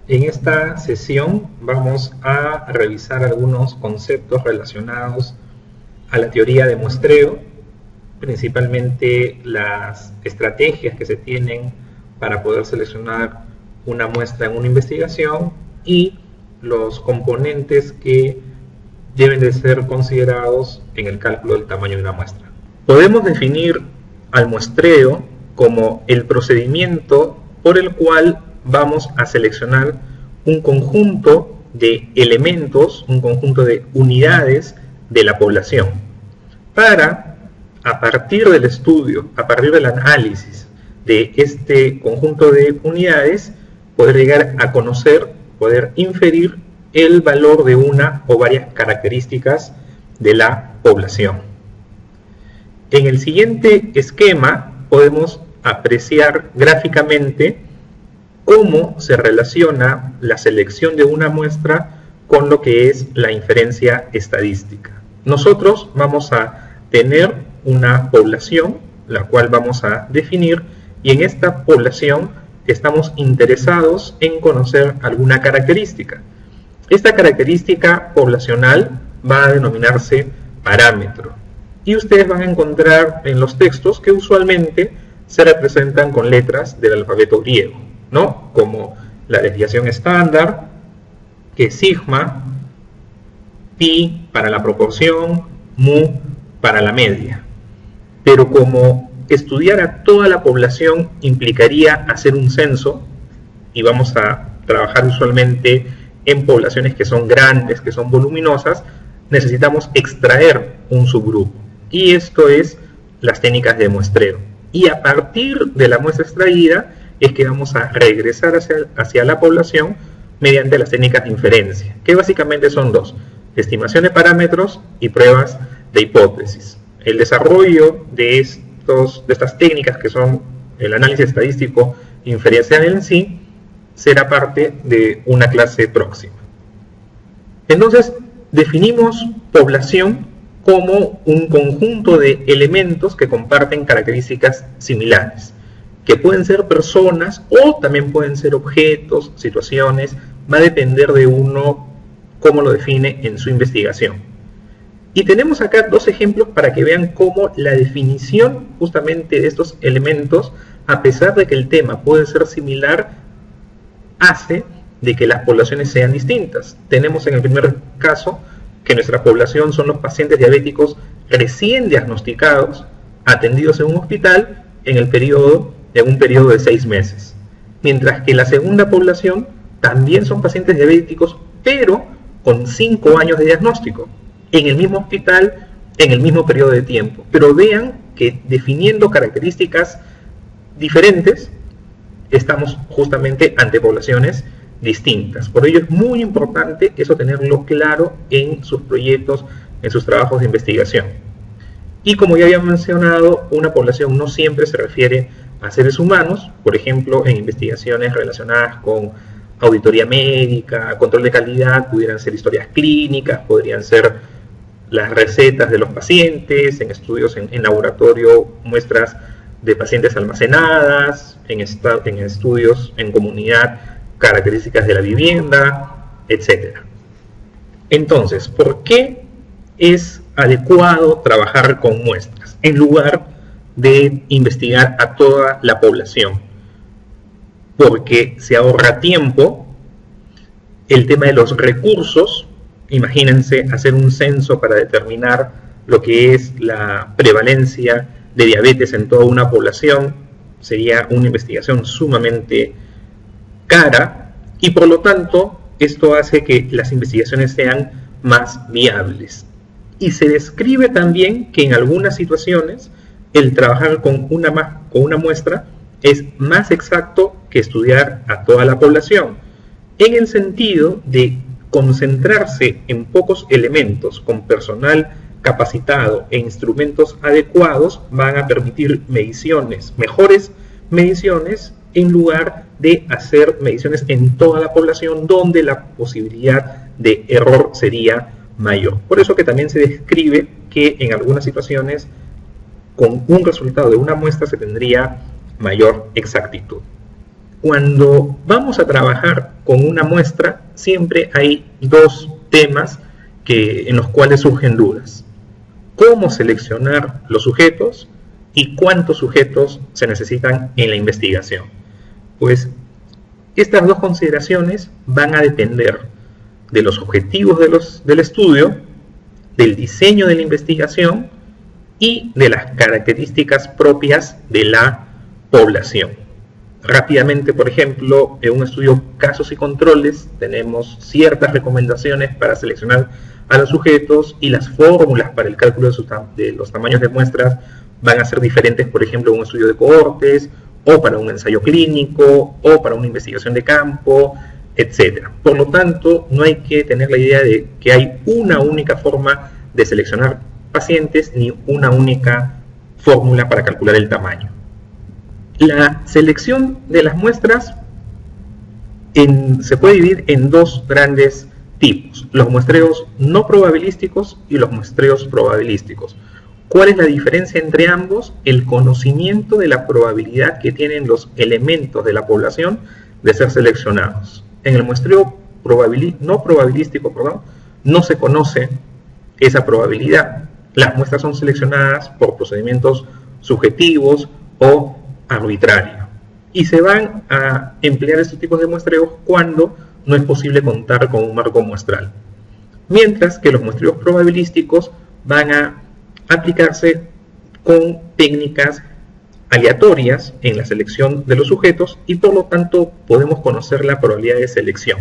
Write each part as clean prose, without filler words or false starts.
En esta sesión vamos a revisar algunos conceptos relacionados a la teoría de muestreo, principalmente las estrategias que se tienen para poder seleccionar una muestra en una investigación y los componentes que deben de ser considerados en el cálculo del tamaño de una muestra. Podemos definir al muestreo como el procedimiento por el cual vamos a seleccionar un conjunto de elementos, un conjunto de unidades de la población, para, a partir del estudio, a partir del análisis de este conjunto de unidades, poder llegar a conocer, poder inferir el valor de una o varias características de la población. En el siguiente esquema podemos apreciar gráficamente cómo se relaciona la selección de una muestra con lo que es la inferencia estadística. Nosotros vamos a tener una población, la cual vamos a definir, y en esta población estamos interesados en conocer alguna característica. Esta característica poblacional va a denominarse parámetro, y ustedes van a encontrar en los textos que usualmente se representan con letras del alfabeto griego, ¿no? Como la desviación estándar, que es sigma, pi para la proporción, mu para la media. Pero como estudiar a toda la población implicaría hacer un censo, y vamos a trabajar usualmente en poblaciones que son grandes, que son voluminosas, necesitamos extraer un subgrupo. Y esto es las técnicas de muestreo. Y a partir de la muestra extraída es que vamos a regresar hacia la población mediante las técnicas de inferencia, que básicamente son dos: estimación de parámetros y pruebas de hipótesis. El desarrollo de estas técnicas, que son el análisis estadístico inferencial en sí, será parte de una clase próxima. Entonces, definimos población como un conjunto de elementos que comparten características similares, que pueden ser personas o también pueden ser objetos, situaciones. Va a depender de uno cómo lo define en su investigación. Y tenemos acá dos ejemplos para que vean cómo la definición justamente de estos elementos, a pesar de que el tema puede ser similar, hace de que las poblaciones sean distintas. Tenemos en el primer caso que nuestra población son los pacientes diabéticos recién diagnosticados, atendidos en un hospital en un periodo de 6 meses. Mientras que la segunda población también son pacientes diabéticos, pero con 5 años de diagnóstico, en el mismo hospital, en el mismo periodo de tiempo. Pero vean que definiendo características diferentes, estamos justamente ante poblaciones distintas. Por ello es muy importante eso tenerlo claro en sus proyectos, en sus trabajos de investigación. Y como ya había mencionado, una población no siempre se refiere a seres humanos. Por ejemplo, en investigaciones relacionadas con auditoría médica, control de calidad, pudieran ser historias clínicas, podrían ser las recetas de los pacientes, en estudios en laboratorio, muestras de pacientes almacenadas, en estudios en comunidad, características de la vivienda, etc. Entonces, ¿por qué es adecuado trabajar con muestras en lugar de investigar a toda la población? Porque se ahorra tiempo, el tema de los recursos. Imagínense hacer un censo para determinar lo que es la prevalencia de diabetes en toda una población. Sería una investigación sumamente cara, y por lo tanto esto hace que las investigaciones sean más viables. Y se describe también que en algunas situaciones el trabajar con una muestra es más exacto que estudiar a toda la población, en el sentido de concentrarse en pocos elementos con personal capacitado e instrumentos adecuados van a permitir mediciones, mejores mediciones, en lugar de hacer mediciones en toda la población, donde la posibilidad de error sería mayor. Por eso que también se describe que en algunas situaciones con un resultado de una muestra se tendría mayor exactitud. Cuando vamos a trabajar con una muestra, siempre hay dos temas en los cuales surgen dudas. ¿Cómo seleccionar los sujetos y cuántos sujetos se necesitan en la investigación? Pues estas dos consideraciones van a depender de los objetivos del estudio, del diseño de la investigación y de las características propias de la población. Rápidamente, por ejemplo, en un estudio casos y controles tenemos ciertas recomendaciones para seleccionar a los sujetos y las fórmulas para el cálculo de los tamaños de muestras van a ser diferentes, por ejemplo, en un estudio de cohortes o para un ensayo clínico o para una investigación de campo, etc. Por lo tanto, no hay que tener la idea de que hay una única forma de seleccionar pacientes ni una única fórmula para calcular el tamaño. La selección de las muestras se puede dividir en dos grandes tipos: los muestreos no probabilísticos y los muestreos probabilísticos. ¿Cuál es la diferencia entre ambos? El conocimiento de la probabilidad que tienen los elementos de la población de ser seleccionados. En el muestreo no probabilístico, no se conoce esa probabilidad. Las muestras son seleccionadas por procedimientos subjetivos o arbitrarios. Y se van a emplear estos tipos de muestreos cuando no es posible contar con un marco muestral. Mientras que los muestreos probabilísticos van a aplicarse con técnicas aleatorias en la selección de los sujetos y por lo tanto podemos conocer la probabilidad de selección.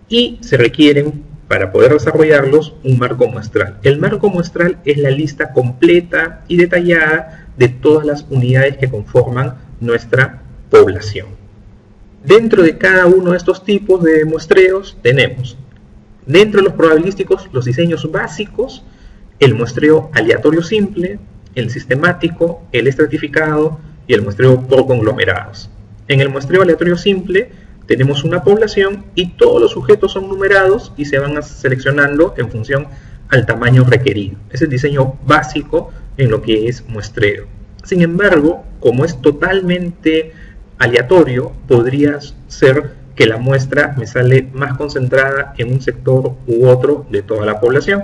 Y se requieren, para poder desarrollarlos, un marco muestral. El marco muestral es la lista completa y detallada de todas las unidades que conforman nuestra población. Dentro de cada uno de estos tipos de muestreos tenemos, dentro de los probabilísticos, los diseños básicos, el muestreo aleatorio simple, el sistemático, el estratificado y el muestreo por conglomerados. En el muestreo aleatorio simple tenemos una población y todos los sujetos son numerados y se van seleccionando en función al tamaño requerido. Es el diseño básico en lo que es muestreo. Sin embargo, como es totalmente aleatorio, podría ser que la muestra me sale más concentrada en un sector u otro de toda la población.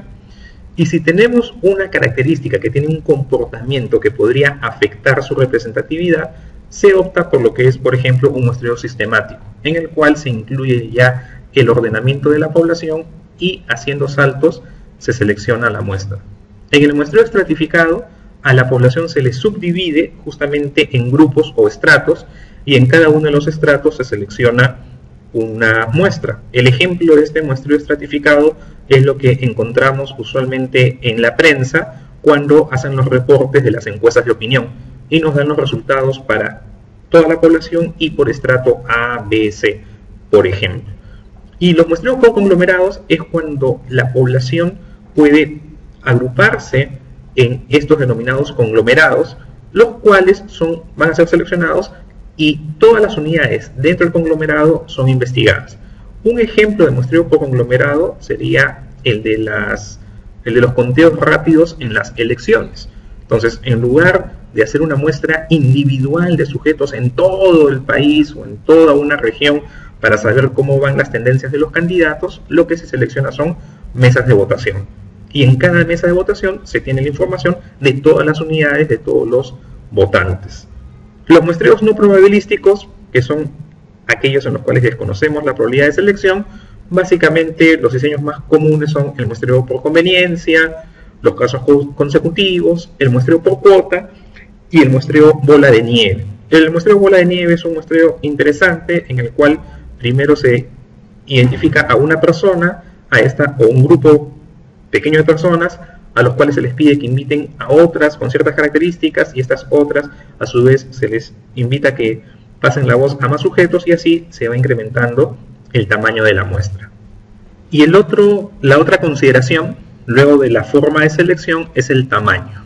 Y si tenemos una característica que tiene un comportamiento que podría afectar su representatividad, se opta por lo que es, por ejemplo, un muestreo sistemático, en el cual se incluye ya el ordenamiento de la población y haciendo saltos se selecciona la muestra. En el muestreo estratificado, a la población se le subdivide justamente en grupos o estratos y en cada uno de los estratos se selecciona una muestra. El ejemplo de este muestreo estratificado es lo que encontramos usualmente en la prensa cuando hacen los reportes de las encuestas de opinión y nos dan los resultados para toda la población y por estrato A, B, C, por ejemplo. Y los muestreos por conglomerados es cuando la población puede agruparse en estos denominados conglomerados, los cuales van a ser seleccionados y todas las unidades dentro del conglomerado son investigadas. Un ejemplo de muestreo por conglomerado sería el de los conteos rápidos en las elecciones. Entonces, en lugar de hacer una muestra individual de sujetos en todo el país o en toda una región para saber cómo van las tendencias de los candidatos, lo que se selecciona son mesas de votación. Y en cada mesa de votación se tiene la información de todas las unidades de todos los votantes. Los muestreos no probabilísticos, que son aquellos en los cuales desconocemos la probabilidad de selección, básicamente los diseños más comunes son el muestreo por conveniencia, los casos consecutivos, el muestreo por cuota y el muestreo bola de nieve. El muestreo bola de nieve es un muestreo interesante en el cual primero se identifica a una persona, o un grupo pequeño de personas, a los cuales se les pide que inviten a otras con ciertas características y estas otras a su vez se les invita a que pasen la voz a más sujetos y así se va incrementando el tamaño de la muestra. Y la otra consideración, luego de la forma de selección, es el tamaño.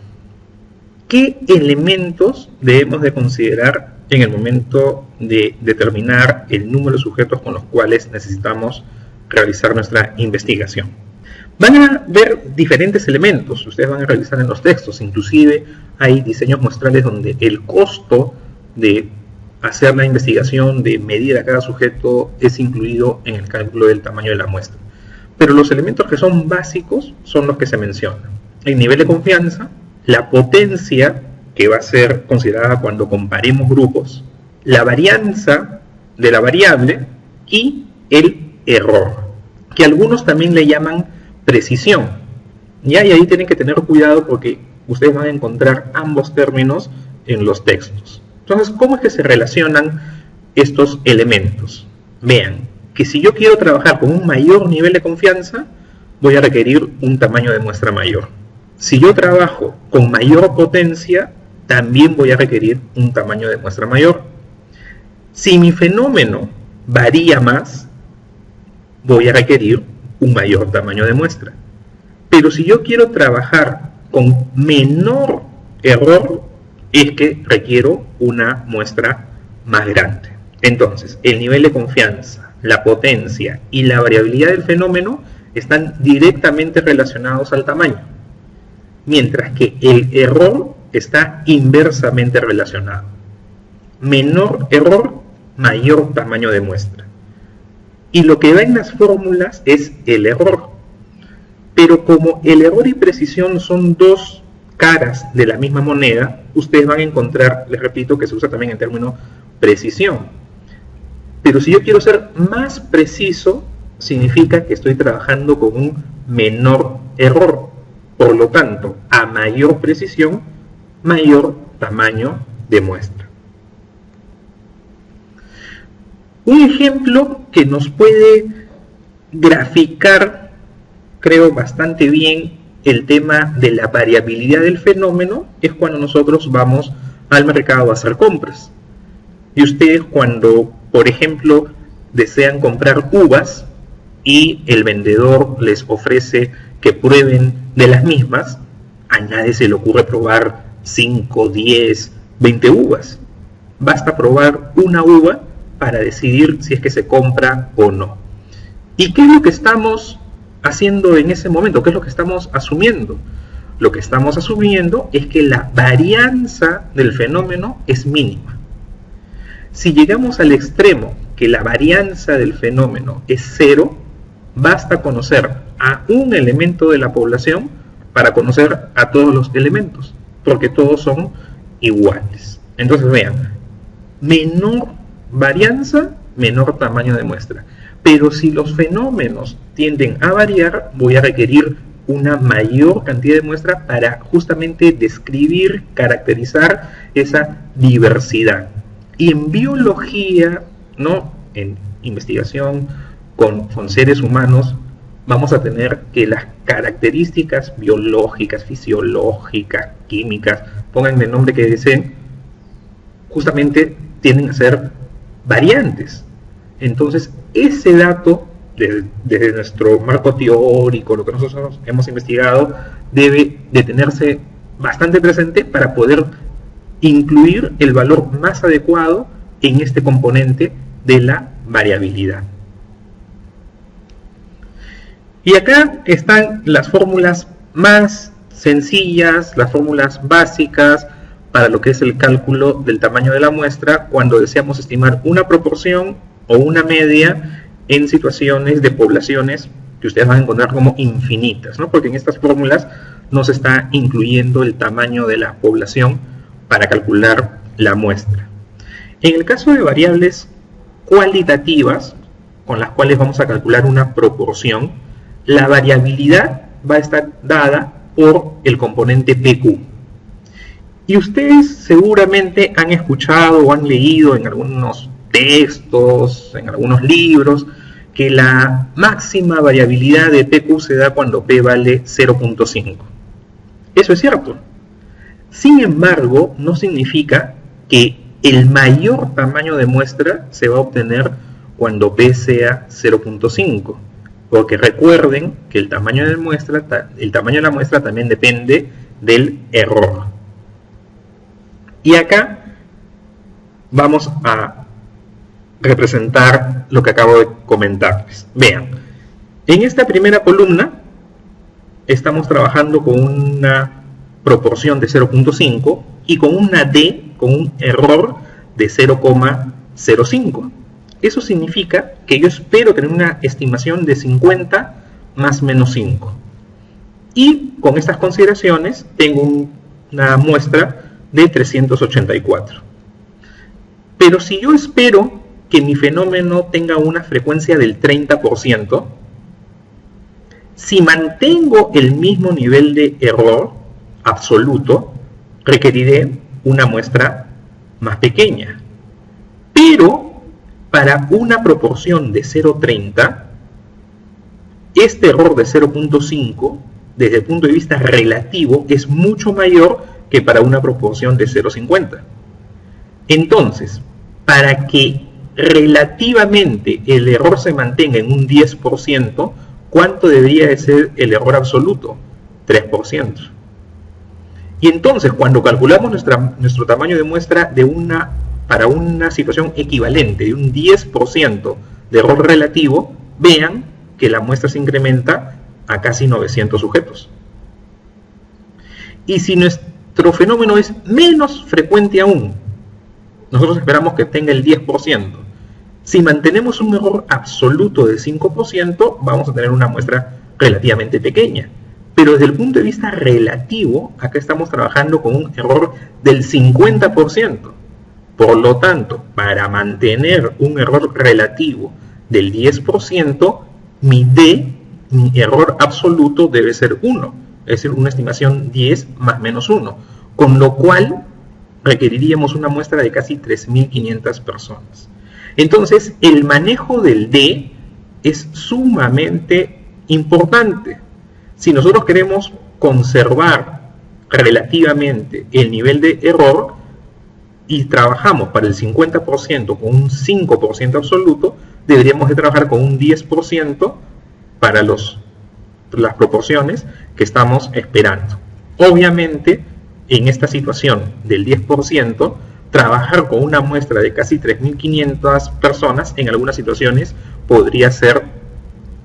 ¿Qué elementos debemos de considerar en el momento de determinar el número de sujetos con los cuales necesitamos realizar nuestra investigación? Van a ver diferentes elementos, ustedes van a revisar en los textos, inclusive hay diseños muestrales donde el costo de hacer la investigación de medir a cada sujeto es incluido en el cálculo del tamaño de la muestra. Pero los elementos que son básicos son los que se mencionan. El nivel de confianza, la potencia, que va a ser considerada cuando comparemos grupos, la varianza de la variable y el error, que algunos también le llaman precisión. Y ahí tienen que tener cuidado porque ustedes van a encontrar ambos términos en los textos. Entonces, ¿cómo es que se relacionan estos elementos? Vean, que si yo quiero trabajar con un mayor nivel de confianza, voy a requerir un tamaño de muestra mayor. Si yo trabajo con mayor potencia, también voy a requerir un tamaño de muestra mayor. Si mi fenómeno varía más, voy a requerir un mayor tamaño de muestra. Pero si yo quiero trabajar con menor error, es que requiero una muestra más grande. Entonces, el nivel de confianza, la potencia y la variabilidad del fenómeno están directamente relacionados al tamaño, mientras que el error está inversamente relacionado. Menor error, mayor tamaño de muestra. Y lo que va en las fórmulas es el error. Pero como el error y precisión son dos caras de la misma moneda, ustedes van a encontrar, les repito, que se usa también el término precisión. Pero si yo quiero ser más preciso, significa que estoy trabajando con un menor error. Por lo tanto, a mayor precisión, mayor tamaño de muestra. Un ejemplo que nos puede graficar, creo, bastante bien el tema de la variabilidad del fenómeno es cuando nosotros vamos al mercado a hacer compras. Y ustedes cuando, por ejemplo, desean comprar uvas y el vendedor les ofrece que prueben de las mismas, a nadie se le ocurre probar 5, 10, 20 uvas. Basta probar una uva para decidir si es que se compra o no. ¿Y qué es lo que estamos haciendo en ese momento? ¿Qué es lo que estamos asumiendo? Lo que estamos asumiendo es que la varianza del fenómeno es mínima. Si llegamos al extremo que la varianza del fenómeno es cero, basta conocer a un elemento de la población para conocer a todos los elementos, porque todos son iguales. Entonces vean, menor varianza, menor tamaño de muestra. Pero si los fenómenos tienden a variar, voy a requerir una mayor cantidad de muestra para justamente describir, caracterizar esa diversidad. Y en biología, ¿no?, en investigación con seres humanos, vamos a tener que las características biológicas, fisiológicas, químicas, pongan el nombre que deseen, justamente tienden a ser variantes. Entonces, ese dato, desde nuestro marco teórico, lo que nosotros hemos investigado, debe de tenerse bastante presente para poder incluir el valor más adecuado en este componente de la variabilidad. Y acá están las fórmulas más sencillas, las fórmulas básicas para lo que es el cálculo del tamaño de la muestra cuando deseamos estimar una proporción o una media en situaciones de poblaciones que ustedes van a encontrar como infinitas, ¿no? Porque en estas fórmulas no se está incluyendo el tamaño de la población para calcular la muestra. En el caso de variables cualitativas, con las cuales vamos a calcular una proporción, la variabilidad va a estar dada por el componente PQ. Y ustedes seguramente han escuchado o han leído en algunos textos, en algunos libros, que la máxima variabilidad de PQ se da cuando P vale 0.5. Eso es cierto. Sin embargo, no significa que el mayor tamaño de muestra se va a obtener cuando P sea 0.5. Porque recuerden que el tamaño de la muestra también depende del error. Y acá vamos a representar lo que acabo de comentarles. Vean, en esta primera columna estamos trabajando con una proporción de 0.5 y con una D, con un error de 0,05. Eso significa que yo espero tener una estimación de 50 más menos 5. Y con estas consideraciones tengo una muestra de 384. Pero si yo espero que mi fenómeno tenga una frecuencia del 30%, si mantengo el mismo nivel de error absoluto, requeriré una muestra más pequeña. Pero para una proporción de 0,30, este error de 0,5, desde el punto de vista relativo, es mucho mayor que para una proporción de 0,50. Entonces, para que relativamente el error se mantenga en un 10%, ¿cuánto debería de ser el error absoluto? 3%. Y entonces, cuando calculamos nuestro tamaño de muestra para una situación equivalente de un 10% de error relativo, vean que la muestra se incrementa a casi 900 sujetos. Y si nuestro fenómeno es menos frecuente aún, nosotros esperamos que tenga el 10%. Si mantenemos un error absoluto de 5%, vamos a tener una muestra relativamente pequeña. Pero desde el punto de vista relativo, acá estamos trabajando con un error del 50%. Por lo tanto, para mantener un error relativo del 10%, mi error absoluto debe ser 1, es decir, una estimación 10 más menos 1, con lo cual requeriríamos una muestra de casi 3.500 personas. Entonces, el manejo del D es sumamente importante. Si nosotros queremos conservar relativamente el nivel de error y trabajamos para el 50% con un 5% absoluto, deberíamos de trabajar con un 10% para las proporciones que estamos esperando. Obviamente, en esta situación del 10%, trabajar con una muestra de casi 3.500 personas en algunas situaciones podría ser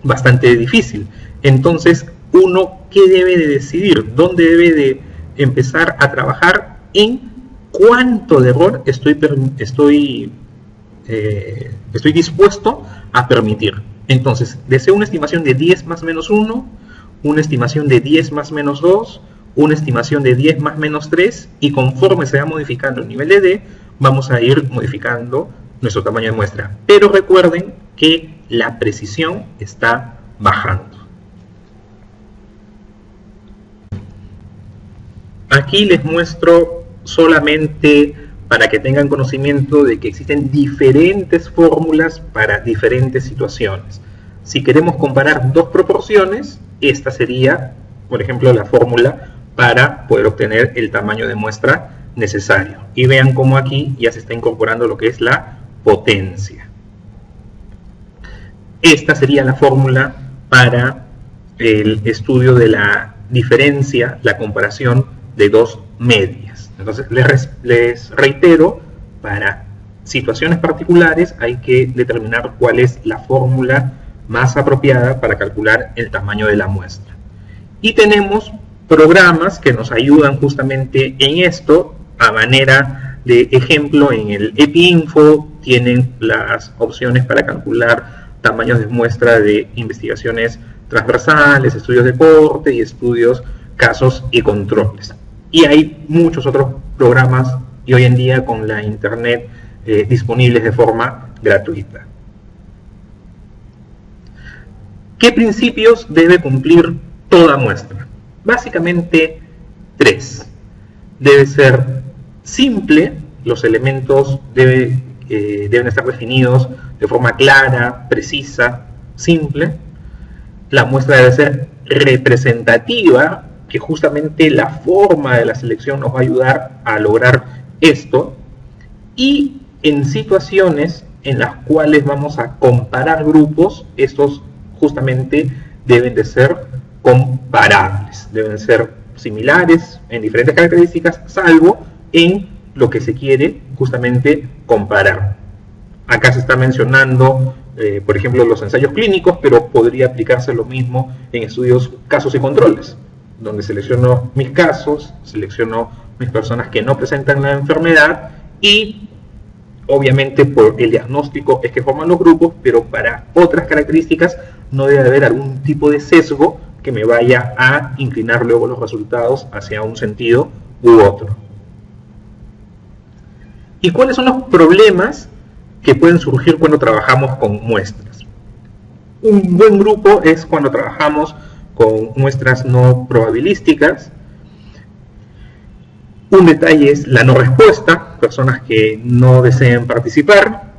bastante difícil. Entonces, uno, ¿qué debe de decidir? ¿Dónde debe de empezar a trabajar? En cuánto de error estoy dispuesto a permitir. Entonces, deseo una estimación de 10 más menos 1, una estimación de 10 más menos 2, una estimación de 10 más menos 3, y conforme se va modificando el nivel de D, vamos a ir modificando nuestro tamaño de muestra. Pero recuerden que la precisión está bajando. Aquí les muestro solamente para que tengan conocimiento de que existen diferentes fórmulas para diferentes situaciones. Si queremos comparar dos proporciones, esta sería, por ejemplo, la fórmula para poder obtener el tamaño de muestra necesario. Y vean cómo aquí ya se está incorporando lo que es la potencia. Esta sería la fórmula para el estudio de la diferencia, la comparación de dos medias. Entonces les reitero, para situaciones particulares hay que determinar cuál es la fórmula más apropiada para calcular el tamaño de la muestra. Y tenemos programas que nos ayudan justamente en esto. A manera de ejemplo, en el EpiInfo tienen las opciones para calcular tamaños de muestra de investigaciones transversales, estudios de corte y estudios, casos y controles. Y hay muchos otros programas y hoy en día con la internet disponibles de forma gratuita. ¿Qué principios debe cumplir toda muestra? Básicamente 3. Debe ser simple, los elementos deben estar definidos de forma clara, precisa, simple. La muestra debe ser representativa, que justamente la forma de la selección nos va a ayudar a lograr esto. Y en situaciones en las cuales vamos a comparar grupos, estos justamente deben de ser comparables, deben ser similares en diferentes características, salvo en lo que se quiere justamente comparar. Acá se está mencionando, por ejemplo, los ensayos clínicos, pero podría aplicarse lo mismo en estudios, casos y controles, donde selecciono mis casos, selecciono mis personas que no presentan la enfermedad y Obviamente por el diagnóstico es que forman los grupos, pero para otras características no debe haber algún tipo de sesgo que me vaya a inclinar luego los resultados hacia un sentido u otro. ¿Y cuáles son los problemas que pueden surgir cuando trabajamos con muestras? Un buen grupo es cuando trabajamos con muestras no probabilísticas. Un detalle es la no respuesta, personas que no deseen participar.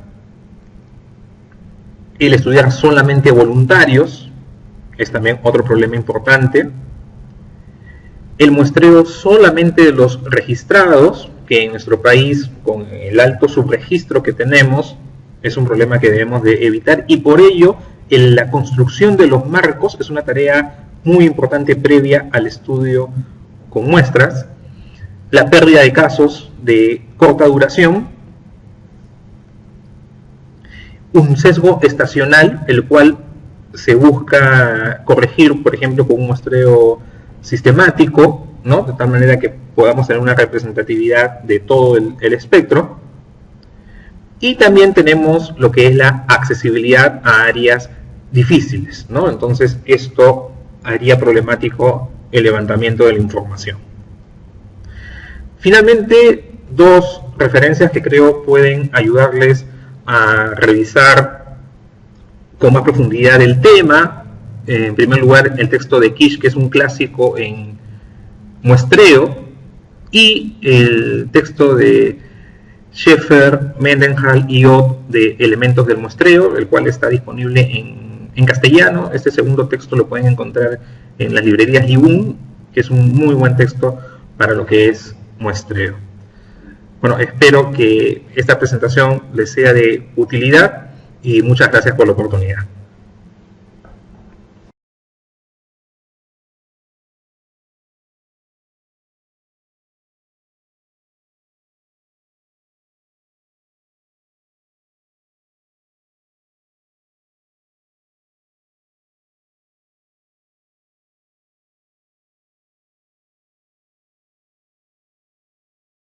El estudiar solamente voluntarios es también otro problema importante. El muestreo solamente de los registrados, que en nuestro país, con el alto subregistro que tenemos, es un problema que debemos de evitar, y por ello la construcción de los marcos es una tarea muy importante previa al estudio con muestras. La pérdida de casos de corta duración, un sesgo estacional, el cual se busca corregir, por ejemplo, con un muestreo sistemático, ¿no? De tal manera que podamos tener una representatividad de todo el espectro. Y también tenemos lo que es la accesibilidad a áreas difíciles, ¿no? Entonces esto haría problemático el levantamiento de la información. Finalmente, dos referencias que creo pueden ayudarles a revisar con más profundidad el tema. En primer lugar, el texto de Kish, que es un clásico en muestreo, y el texto de Schaeffer, Mendenhall y Ott de Elementos del muestreo, el cual está disponible en castellano. Este segundo texto lo pueden encontrar en las librerías Libun, que es un muy buen texto para lo que es muestreo. Bueno, espero que esta presentación les sea de utilidad y muchas gracias por la oportunidad.